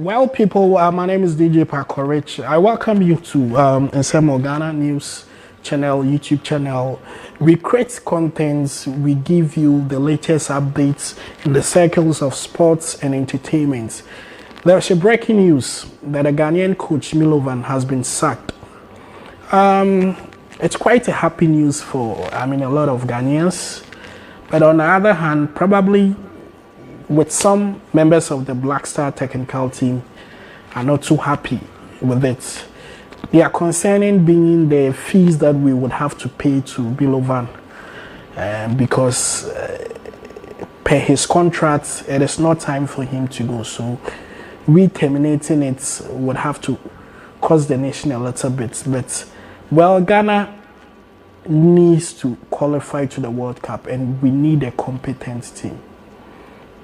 Well, people, my name is DJ Pakorich. I welcome you to Nsemo Ghana News channel, YouTube channel. We create contents, we give you the latest updates in the circles of sports and entertainment. There's a breaking news that a Ghanaian coach, Milovan, has been sacked. It's quite a happy news for, a lot of Ghanaians. But on the other hand, probably with some members of the blackstars technical team are not too happy with it. They are concerning being the fees that we would have to pay to Milovan because per his contract, it is not time for him to go. So we terminating it would have to cost the nation a little bit. But, well, Ghana needs to qualify to the World Cup and we need a competent team.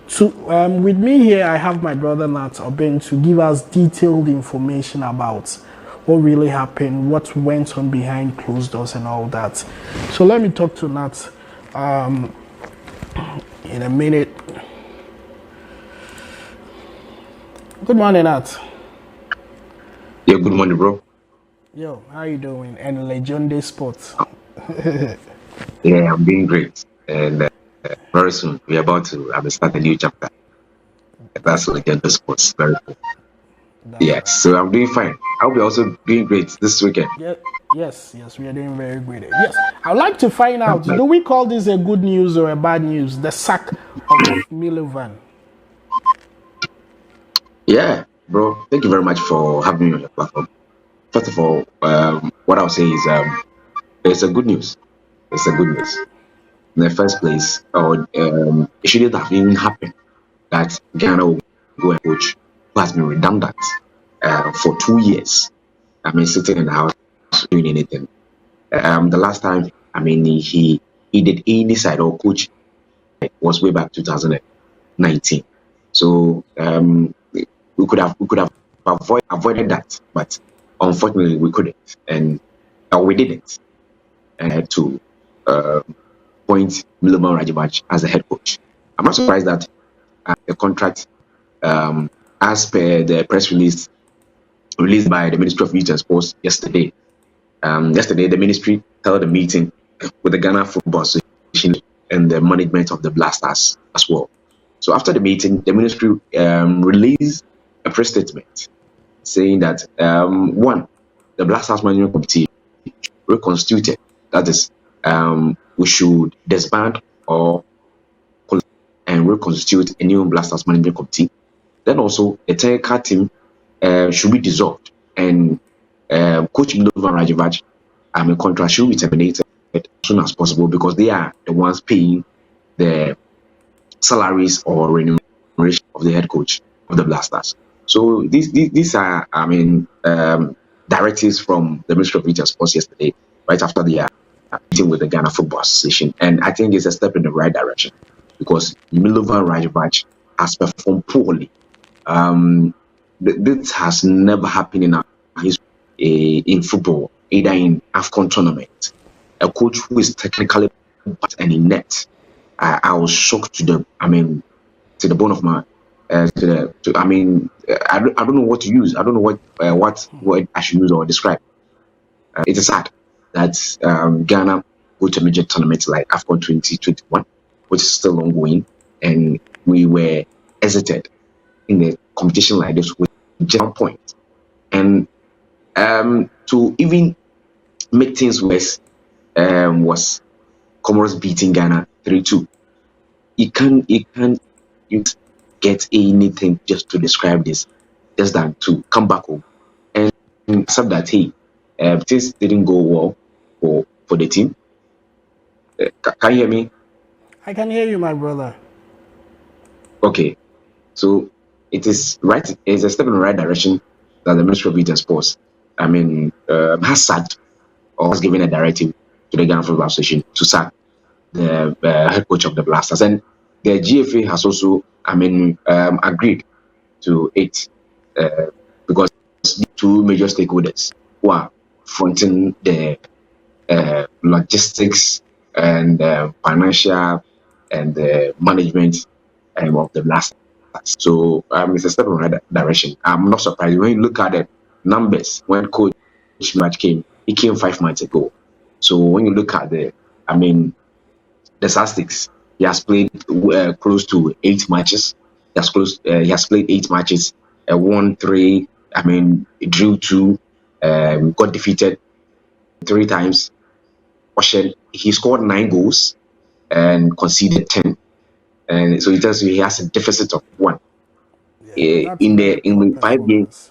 So with me here, I have my brother Nat Oben to give us detailed information about what really happened, what went on behind closed doors and all that. So let me talk to Nat in a minute. Good morning, Nat. Yeah, good morning, bro. Yo, how you doing? And Legendary Sports. Yeah, I'm doing great. And very soon, we're about to start a new chapter. That's Legendary Sports. Very cool. Yes, so I'm doing fine. I hope you're also doing great this weekend. Yeah, yes, we are doing very good. Yes, I'd like to find out, do we call this a good news or a bad news? The sack of Milovan. Yeah, bro. Thank you very much for having me on your platform. First of all, what I'll say is it's a good news. It's a good news. In the first place, or it shouldn't have even happened that Ghana will go and coach who has been redundant for 2 years. Sitting in the house doing anything. The last time, he did any side or coach was way back 2019. So we could have avoided that, but unfortunately we couldn't, and we didn't, and had to appoint Milovan Rajevac as the head coach. I'm not surprised that the contract, as per the press release released by the Ministry of Youth and Sports yesterday. Yesterday, the ministry held a meeting with the Ghana Football Association and the management of the Blasters as well. So after the meeting, the ministry released a press statement saying that one, the Blasters management committee reconstituted. That is, we should disband or and reconstitute a new Blasters management committee. Then also, the technical team should be dissolved, and Coach Milovan Rajevac contract should be terminated as soon as possible because they are the ones paying the salaries or remuneration of the head coach of the Blasters. So these are directives from the Ministry of Youth and Sports yesterday, right after the meeting with the Ghana Football Association, and I think it's a step in the right direction because Milovan Rajevac has performed poorly. This has never happened in our history in football, either in AFCON tournament. A coach who is technically bad and inept. I was shocked to the bone of my. I don't know what to use. I don't know what word I should use or describe. It is sad that Ghana go to a major tournament like AFCON 2021, which is still ongoing, and we were hesitant in a competition like this with just 1 point. And to even make things worse, was Comoros beating Ghana 3-2. You can't get anything just to describe this, just than to come back home and accept that things didn't go well for the team. Can you hear me? I can hear you, my brother. Okay, so it is right. It's a step in the right direction that the Ministry of Youth and Sports, has sacked or has given a directive to the Ghana Football Association to sack the head coach of the Blasters, and the GFA has also, agreed to it because the two major stakeholders who are fronting the logistics and financial and management of the Blasters So it's a step in the right direction. I'm not surprised when you look at the numbers. When Coach Match came, he came 5 months ago. So when you look at the statistics, he has played close to 8 matches. He has played 8 matches, won three. Drew two, got defeated 3 times. He scored 9 goals and conceded 10, and so it tells you he has a deficit of 1. That's In very poor the 5 games,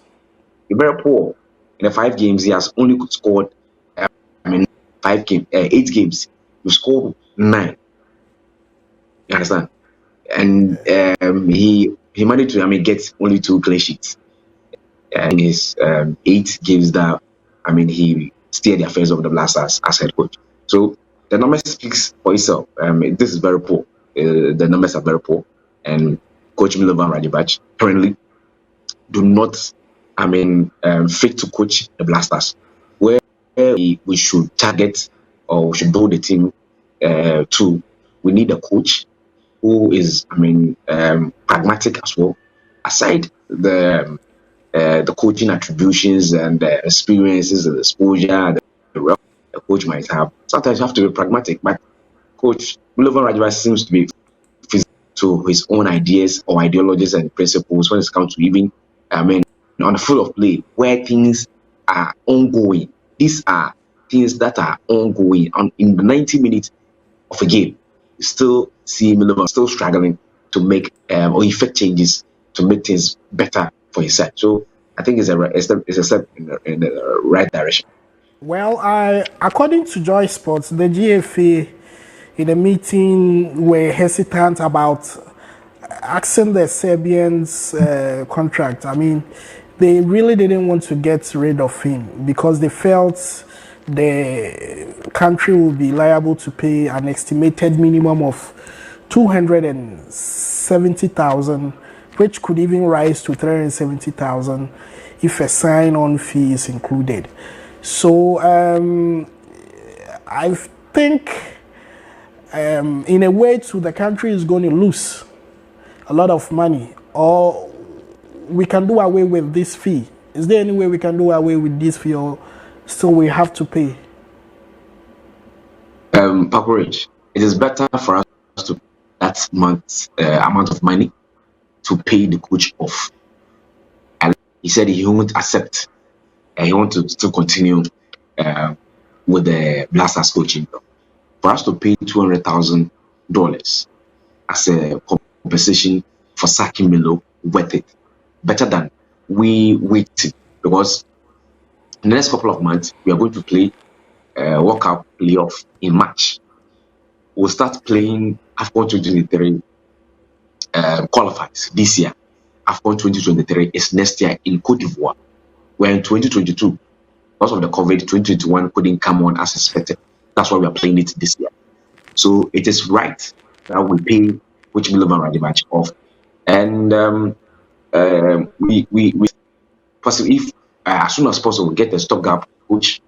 performance. very poor. In the 5 games, he has only scored. I mean, 5 games, 8 games, he scored 9. You understand? And he managed to get only 2 clean sheets in his 8 games that he steered the affairs of the Blasters as head coach. So the numbers speaks for itself. This is very poor. The numbers are very poor, and Coach Milovan Rajevac currently do not fit to coach the Blasters. Where we should target or we should build the team to, we need a coach who is pragmatic as well. Aside the coaching attributions and the experiences and exposure the coach might have, sometimes you have to be pragmatic. But Coach Milovan Rajevac seems to be to his own ideas or ideologies and principles when it comes to even on the field of play where things are ongoing. These are things that are ongoing. In the 90 minutes of a game, you still see Milovan still struggling to make or effect changes to make things better for his side. So I think it's a step in the right direction. Well, according to Joy Sports, the GFA in a meeting were hesitant about asking the Serbians contract. They really didn't want to get rid of him because they felt the country would be liable to pay an estimated minimum of 270,000, which could even rise to 370,000 if a sign-on fee is included. So I think in a way too, the country is going to lose a lot of money, or we can do away with this fee. Is there any way we can do away with this fee, or still we have to pay? Rich, it is better for us to that amount of money to pay the coach off. And he said he won't accept. He wants to still continue with the Blasters coaching. For us to pay $200,000 as a compensation for sacking Milo, worth it. Better than we wait, because in the next couple of months we are going to play World Cup playoff in March. We'll start playing AFCON 2023 qualifiers this year. AFCON 2023 is next year in Cote d'Ivoire. We're in 2022. Because of the COVID, 2021 couldn't come on as expected. That's why we are playing it this year. So it is right that we pay Coach Milovan Rajevac off, and we possibly, if as soon as possible, get a stopgap coach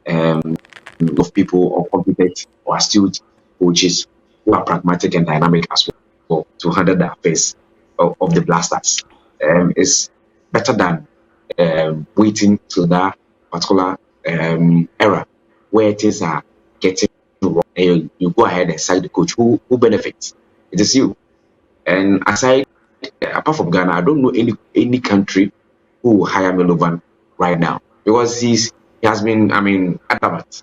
of people or competent or astute coaches who are pragmatic and dynamic as well to handle the affairs of the Blasters. It's better than waiting till that particular era where things are getting wrong. You go ahead and sack the coach. Who benefits? It is you. And apart from Ghana, I don't know any country who will hire Milovan right now, because he has been adamant.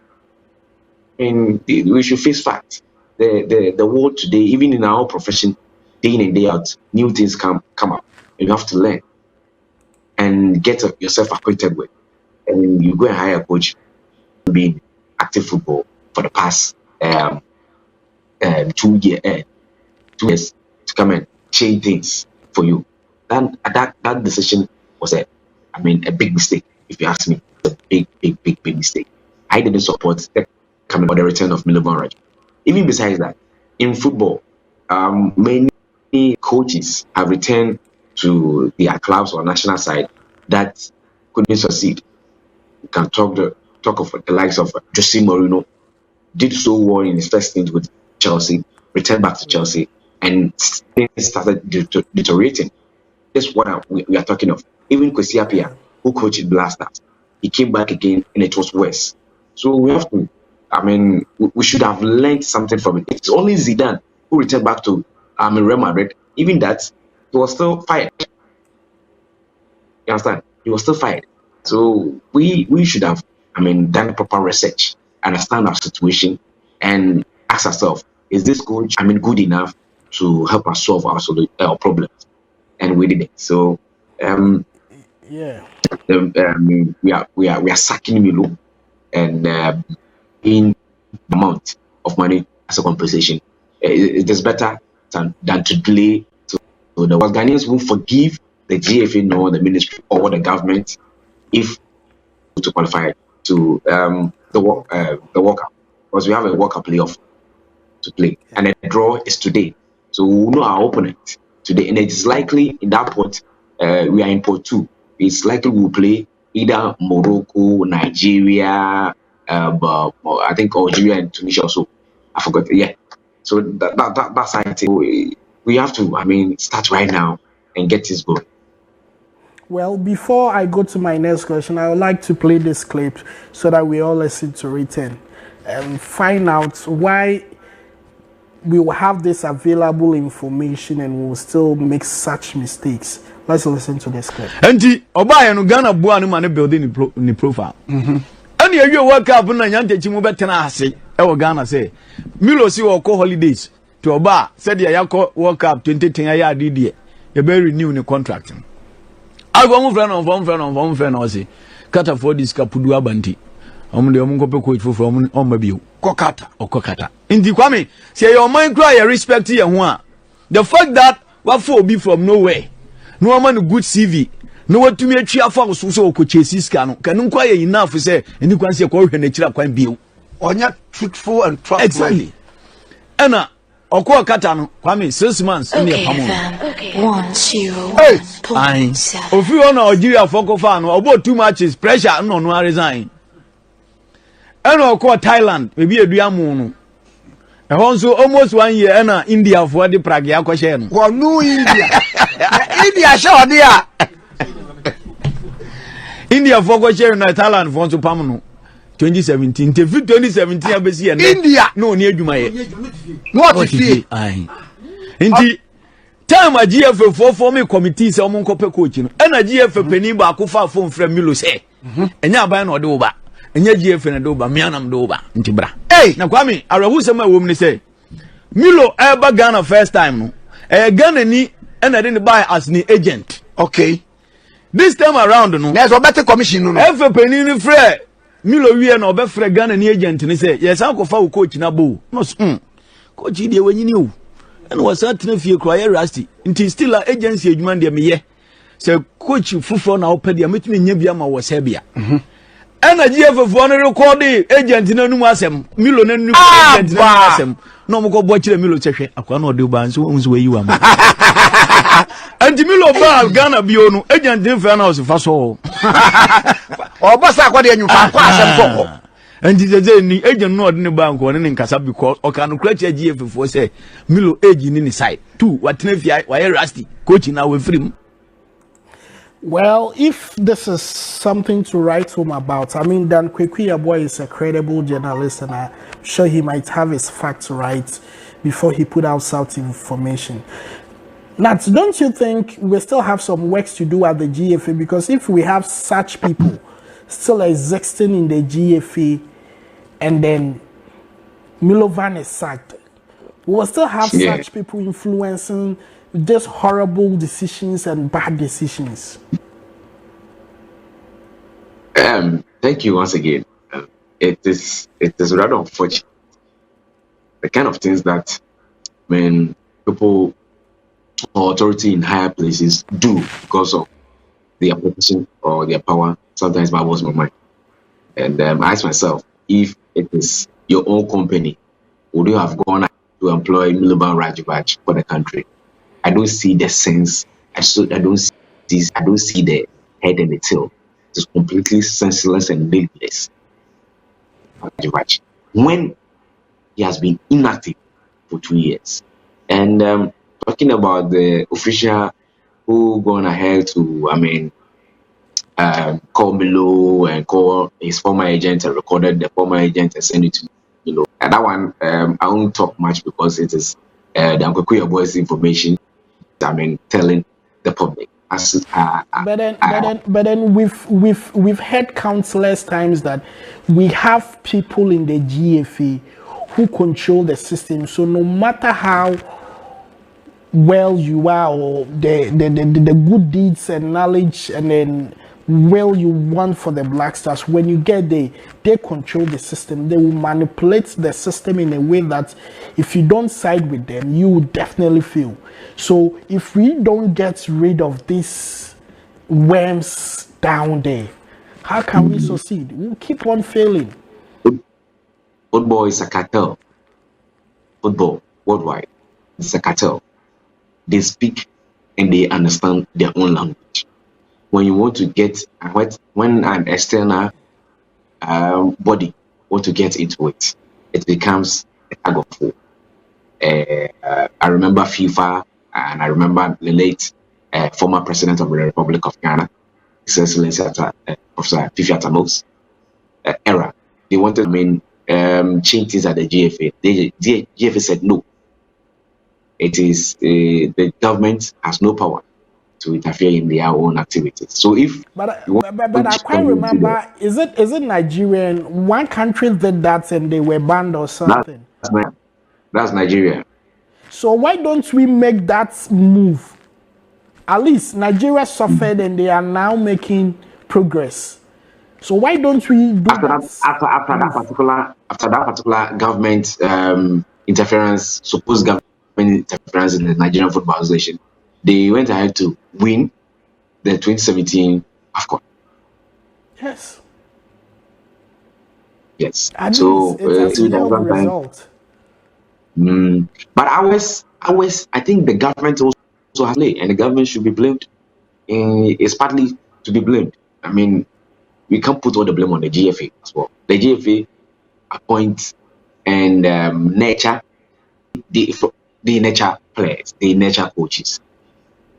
We should face facts. The world today, even in our profession, day in and day out, new things come up, and you have to learn and get yourself acquainted with. And you go and hire a coach being active football for the past 2 years to come and change things for you. That decision was a big mistake, if you ask me. A big mistake. I didn't support the coming or the return of Milovan Rajevac. Even besides that, in football, many coaches have returned to their clubs or national side that couldn't succeed. You can talk of the likes of Jose Mourinho, did so well in his first stint with Chelsea, returned back to Chelsea, and things started deteriorating. That's what we are talking of. Even Kwesi Appiah, who coached Blasters, he came back again and it was worse. So we have to, we should have learned something from it. It's only Zidane who returned back to Real Madrid. Even that, he was still fired. You understand? He was still fired. So we should have, done proper research, understand our situation, and ask ourselves, is this coach, good enough to help us solve our problems? And we did it. So yeah, we are sacking Milo and in amount of money as a compensation. It is better than to delay. So the Ghanaians won't forgive the GFA nor the ministry or the government if to qualify to the World Cup, because we have a World Cup playoff to play, and the draw is today. So we know our opponent today, and it is likely in that pot we are in pot 2. It's likely we'll play either Morocco, Nigeria, I think Algeria and Tunisia also. I forgot. Yeah. So that's I think we have to start right now and get this going. Well, before I go to my next question, I would like to play this clip so that we all listen to it and find out why we will have this available information and we will still make such mistakes. Let's listen to this clip. Enti oba no Ghana bua no man building ni profile. Ani awie World Cup na nyante chi mu betena ase e wo Ghana say Milo si wo ko holidays to oba said ya yakọ World Cup 2010 ya adidie ye be renew ni contract. Agbo mu frɛ no say kata for this kapudu abanti. Omde omunkope coach fofo omma biu. Kokata. Indi kwame say your mind cry you respect ye ho a. The fact that what for be from nowhere. No man good CV. No what to me a chia for so okochesi ska no. Kanu kwa ye enough say eni kwan say ko hwe na kira kwan biu. Onya truthful and trustworthy. Exactly. Ena okọ kata no kwame 6 months in your pamo. Okay. 1-0. Hey. Ofi on Nigeria foko fa no about 2 matches pressure no resign. Ena okọ Thailand maybe eduamu no. So almost 1 year ena India for the Prague akọ no. Wo no India. India show dia. India for share na Thailand for so pam no 2017 te 2017 abesi e India no ni adwuma ye what if ai nti time a GFA for forming committee se omo nkope coach no e na GFA pani ba akofa phone frɛ Milo se enya aban na ode wo ba enya GFA na do ba mianam do ba nti bra na kwame arahu se ma wo mu ni se Milo eba Ghana first time no Ghana ni and I didn't buy as an agent. Okay. This time around, no. There's a better commission, no. If a penny ni free, Milo we no be free Ghana ni agent ni say, yes, I go for coach na bo. No, coach dey when you knew. And was certain if you cry rusty. Until still an agency adwuma dey me ye. Say coach fufu na opɛ dey metumi nya bia ma wo Serbia. And a GF for no record agent na nu asem. Milo na nu agent na asem. No mo go bo kire Milo chehwe akwa na ode ba nso we yi wa ma. And Milo ba Ghana bio no agent dem fa na o se fa so. Obasa akwa de anyufa akwa asem koko. And jeje ni agent no ode ne ba nko ne nkasa because o kan kura che GF for say Milo age ni side. 2 watena fi wa rusty coach na we free. Well, if this is something to write home about, I mean, Dan Kwekwe is a credible journalist, and I'm sure he might have his facts right before he put out such information. Nat, don't you think we still have some work to do at the GFA? Because if we have such people still existing in the GFA, and then Milovan is sacked, we will still have such people influencing just horrible decisions and bad decisions. Thank you once again. It is rather unfortunate, the kind of things that when people or authority in higher places do because of their position or their power sometimes boggles my mind. And I ask myself, if it is your own company, would you have gone to employ Milovan Rajevac for the country? I don't see the sense. I don't see the head and the tail. It's completely senseless and needless. When he has been inactive for 2 years, And talking about the official who gone ahead to, call Milo and call his former agent and recorded the former agent and send it to Milo. And that one, I won't talk much because it is the Uncle Boys information. Telling the public. But then we've heard countless times that we have people in the GFA who control the system. So no matter how well you are or the good deeds and knowledge and then well you want for the Black Stars, when you get there, they control the system. They will manipulate the system in a way that if you don't side with them, you will definitely fail. So if we don't get rid of these worms down there, how can we succeed? We'll keep on failing. Football is a cartel. Football worldwide is a cartel. They speak and they understand their own language. When you want to get when an external body want to get into it, it becomes a tug of war. I remember FIFA and I remember the late former president of the Republic of Ghana, His Excellency Professor Fifi Atamo's era. They wanted change things at the GFA. The GFA said no. It is the government has no power to interfere in their own activities. So if but I quite remember, is it Nigerian? One country did that and they were banned or something. That's Nigeria. So why don't we make that move? At least Nigeria suffered and they are now making progress. So why don't we do after that particular government interference, supposed government interference in the Nigerian Football Association, they went ahead to win the 2017 AFCON. Yes. Yes. At so it's a result. But I think the government also has play, and the government should be blamed. It's partly to be blamed. I mean, we can't put all the blame on the GFA as well. The GFA appoints and nurture the nurture players, they nurture coaches.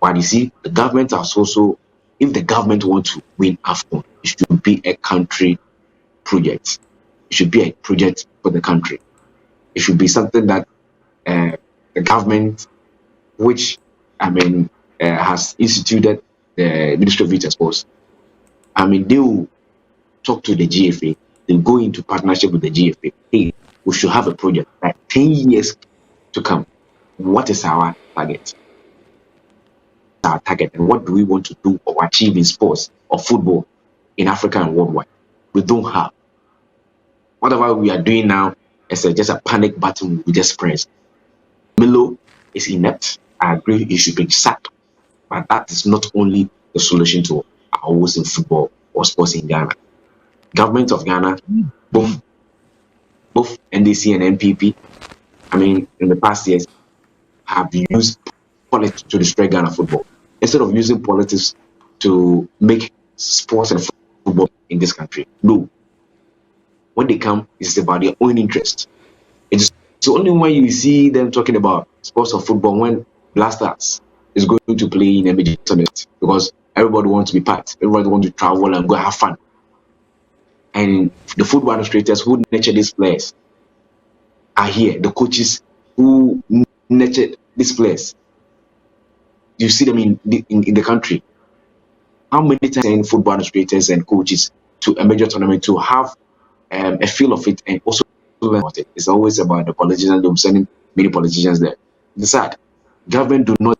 But you see, the government has also, if the government wants to win AFCON, it should be a country project. It should be a project for the country. It should be something that the government, which has instituted the Ministry of Youth and Sports, they will talk to the GFA. They'll go into partnership with the GFA. Hey, we should have a project like 10 years to come. What is our target? Our target, and what do we want to do or achieve in sports or football in Africa and worldwide? We don't have. Whatever we are doing now is just a panic button we just press. Milo is inept. I agree he should be sacked, but that is not only the solution to our woes in football or sports in Ghana. Government of Ghana, both NDC and NPP, in the past years, have used politics to destroy Ghana football instead of using politics to make sports and football in this country. No. When they come, it's about their own interest. It's only when you see them talking about sports or football when blackstars is going to play in a major tournament, because everybody wants to be part. Everybody wants to travel and go have fun. And the football administrators who nurture these players are here. The coaches who nurture these players, you see them in the country. How many times send football administrators and coaches to a major tournament to have a feel of it and also learn about it? It's always about the politicians. They're sending many politicians there. It's sad. Government do not.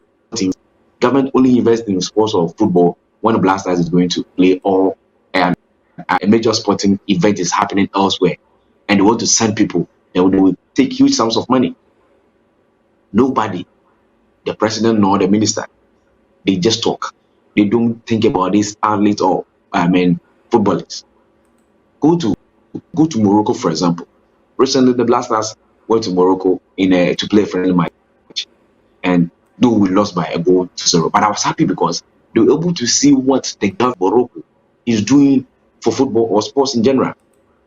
Government only invests in sports or football when the Blasters is going to play or a major sporting event is happening elsewhere, and they want to send people. They will take huge sums of money. Nobody, the president nor the minister, they just talk. They don't think about these athletes or footballers. Go to Morocco, for example. Recently, the Blasters went to Morocco to play a friendly match, and though we lost by a goal to 0, but I was happy because they were able to see what the government of Morocco is doing for football or sports in general.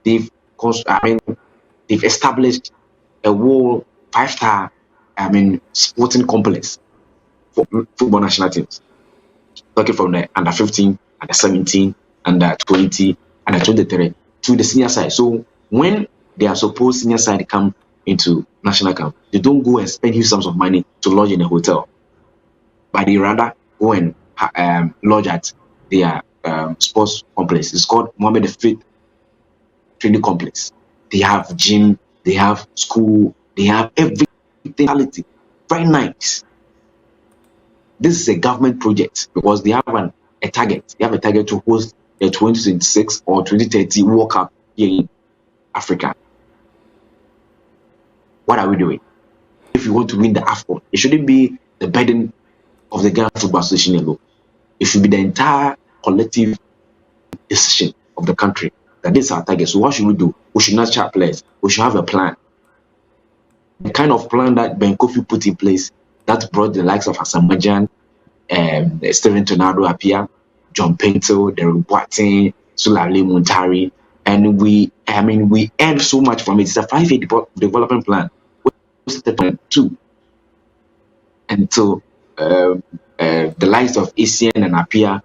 They've established a world 5-star sporting complex for football national teams. Talking from the under 15, under 17, under 20, under 23 to the senior side. So when they are supposed senior side come into national camp, they don't go and spend huge sums of money to lodge in a hotel, but they rather go and lodge at their sports complex. It's called Mohammed V Training Complex. They have gym, they have school, they have everything. Very nice. This is a government project because they have a target. They have a target to host a 2026 or 2030 World Cup here in Africa. What are we doing? If you want to win the AFCON, it shouldn't be the burden of the Ghana Football Association alone. It should be the entire collective decision of the country that this is our target. So what should we do? We should not chat players. We should have a plan. The kind of plan that Ben Kofi put in place that brought the likes of Hassan Majan, Steven Tornado Apia, John Pinto, Derek Boateng, Sulale Muntari, and we earned so much from it. It's a 5-year development plan. Step 2 until the likes of Asian and Apia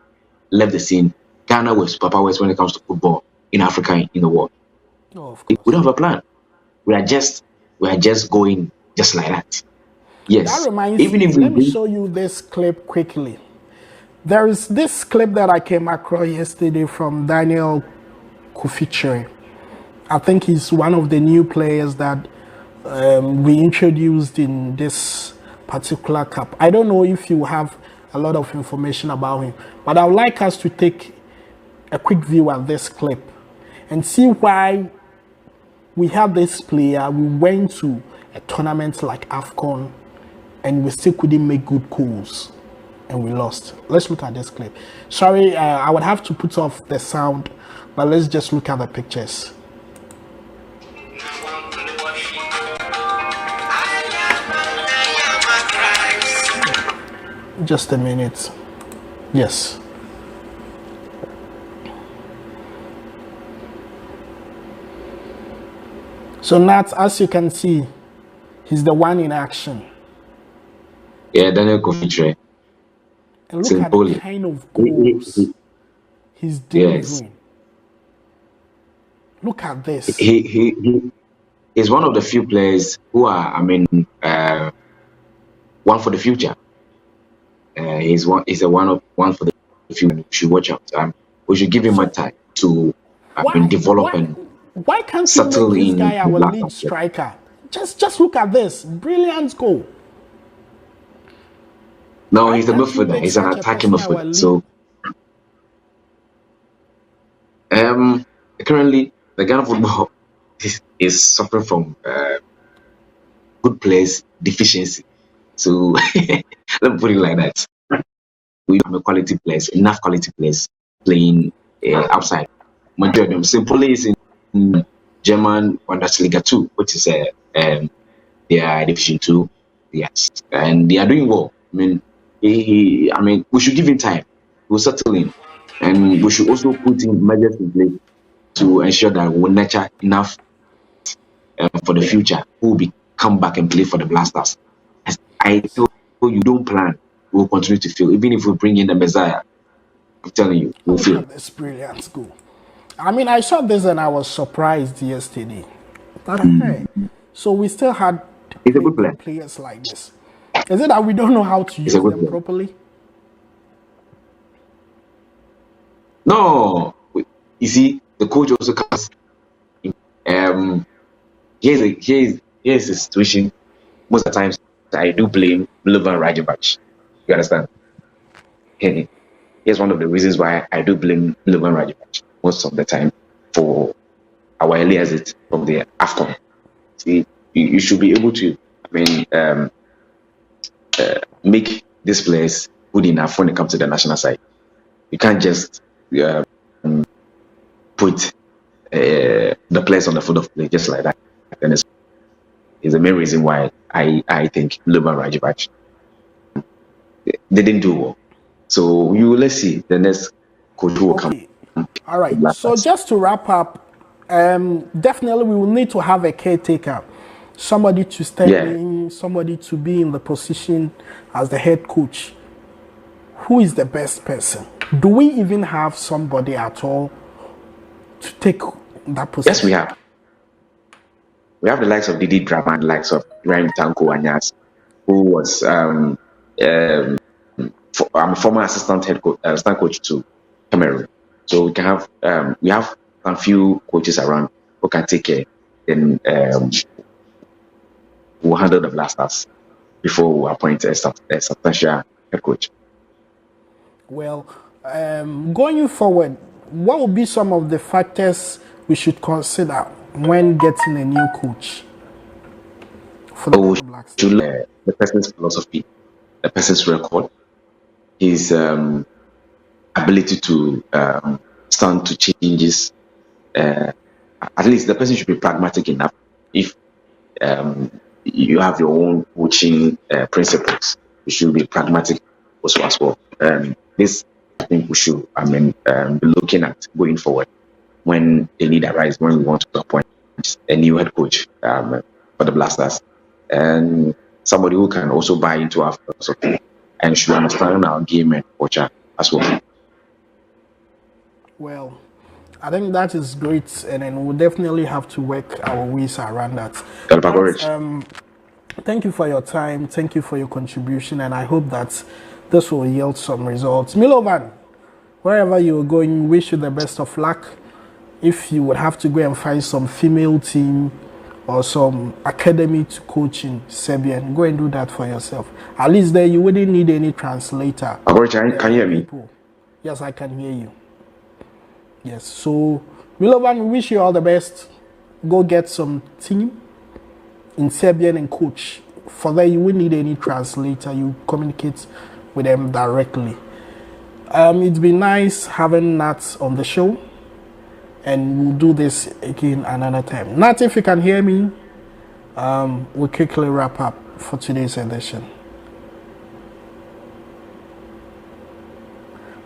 left the scene. Ghana was superpowers when it comes to football in Africa, in the world. Oh, of course. We don't have a plan. We are just going just like that. Yes. That reminds me, let me show you this clip quickly. There is this clip that I came across yesterday from Daniel Kufiche. I think he's one of the new players that we introduced in this particular cup. I don't know if you have a lot of information about him, but I would like us to take a quick view at this clip and see why we have this player. We went to a tournament like AFCON and we still couldn't make good calls and we lost. Let's look at this clip. Sorry, I would have to put off the sound, but let's just look at the pictures. Just a minute. Yes. So Nat, as you can see, he's the one in action. Yeah, Daniel Kofiche. And look at the kind of goals he's delivering. Yes. Look at this. He is one of the few players who are, one for the future. He's one for the future. We should watch out. We should give him more time to develop and why can't you make this guy our lead striker? Just look at this brilliant goal. No, he's a midfielder. He's an attacking midfielder. So, currently, the Ghana football is suffering from good players deficiency. So, let me put it like that. We have quality players, enough quality players playing outside. Majority of them simply is in German Bundesliga 2, which is their Division 2. Yes, and they are doing well. We should give him time. We'll settle in, and we should also put in measures in place to ensure that we'll nurture enough for the future who will come back and play for the Blasters. As I told you, don't plan, we'll continue to fail. Even if we bring in the Messiah, I'm telling you, we'll fail. This brilliant goal. I saw this and I was surprised yesterday. But hey, so we still had players like this. Is it that we don't know how to use them properly? No. You see, the coach also comes. Here's the situation. Most of the times, I do blame Milovan Rajevac. You understand? Here's one of the reasons why I do blame Milovan Rajevac most of the time for our early exit from the AFCON. See, you should be able to, make these players good enough when it comes to the national side. You can't just put the players on the foot of play just like that. And it's the main reason why I think Milovan Rajevac they didn't do well. So let's see the next coach who will come. All right. So just to wrap up, definitely we will need to have a caretaker. somebody to step Yeah. in, somebody to be in the position as the head coach, who is the best person? Do we even have somebody at all to take that position? Yes, we have. We have the likes of Didi Drama and the likes of Ryan Tanko Anyas, who was I'm a former assistant coach to Cameroon. So we can have we have a few coaches around who can take care. Then we'll handle the blasters before we appoint a substantial head coach. Well, going forward, what will be some of the factors we should consider when getting a new coach for the So Black Stars? should look at the person's philosophy, the person's record, his ability to stand to changes. At least the person should be pragmatic enough. If you have your own coaching principles, you should be pragmatic also as well. This I think we should be looking at going forward when the need arises, when we want to appoint a new head coach for the Blasters, and somebody who can also buy into our philosophy and should understand our game and culture as well. Well, I think that is great, and then we'll definitely have to work our ways around that. Thank you for your time. Thank you for your contribution, and I hope that this will yield some results. Milovan, wherever you're going, wish you the best of luck. If you would have to go and find some female team or some academy to coach in Serbian, go and do that for yourself. At least there you wouldn't need any translator. Can you hear me? Yes, I can hear you. Yes, so Milovan, we wish you all the best. Go get some team in Serbian and coach. For that, you wouldn't need any translator. You communicate with them directly. It's been nice having Nat on the show, and we'll do this again another time. Nat, if you can hear me, we'll quickly wrap up for today's edition.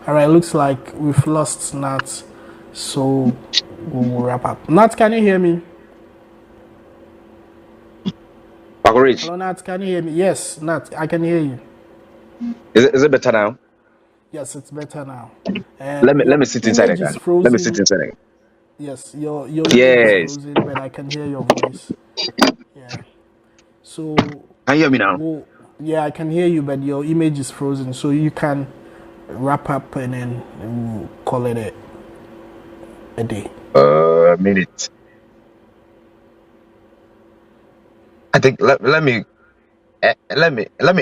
All right, looks like we've lost Nat, so we'll wrap up. Nat, can you hear me? Hello, Nat, can you hear me? Yes, Nat, I can hear you. Is it better now? Yes, it's better now. Let me sit inside again. Let me sit inside again. Yes, your image is frozen, but I can hear your voice. Yeah. So can you hear me now? Well, yeah, I can hear you, but your image is frozen. So you can wrap up and then we'll call it a day. A minute. I think let me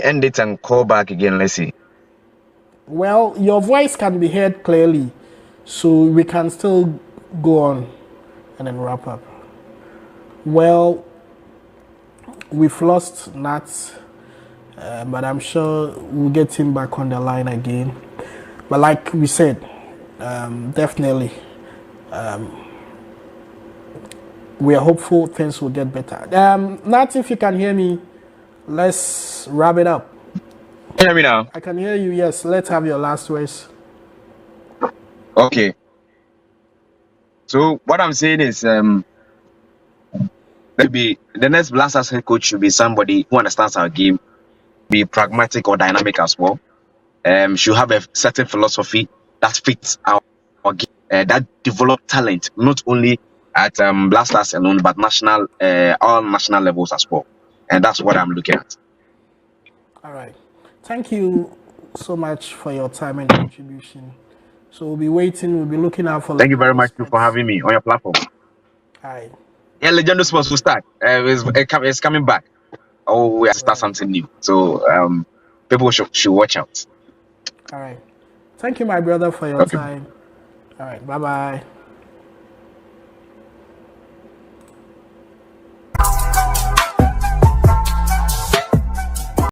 end it and call back again. Let's see. Well, your voice can be heard clearly, so we can still go on and then wrap up. Well, we've lost Nat, but I'm sure we'll get him back on the line again. But like we said, definitely, we are hopeful things will get better. Nat, if you can hear me, let's wrap it up. Can you hear me now? I can hear you, yes. Let's have your last words. Okay. So what I'm saying is maybe the next Blasters head coach should be somebody who understands our game, be pragmatic or dynamic as well. Should have a certain philosophy that fits our game, that develop talent, not only at Blasters alone, but national, all national levels as well. And that's what I'm looking at. All right. Thank you so much for your time and contribution. So we'll be waiting. We'll be looking out for. Thank you very much for having me on your platform. Hi. Yeah, Legend Sports will start. It's coming back. Oh, we have to start something new. So people should watch out. All right. Thank you, my brother, for your time. All right. Bye-bye.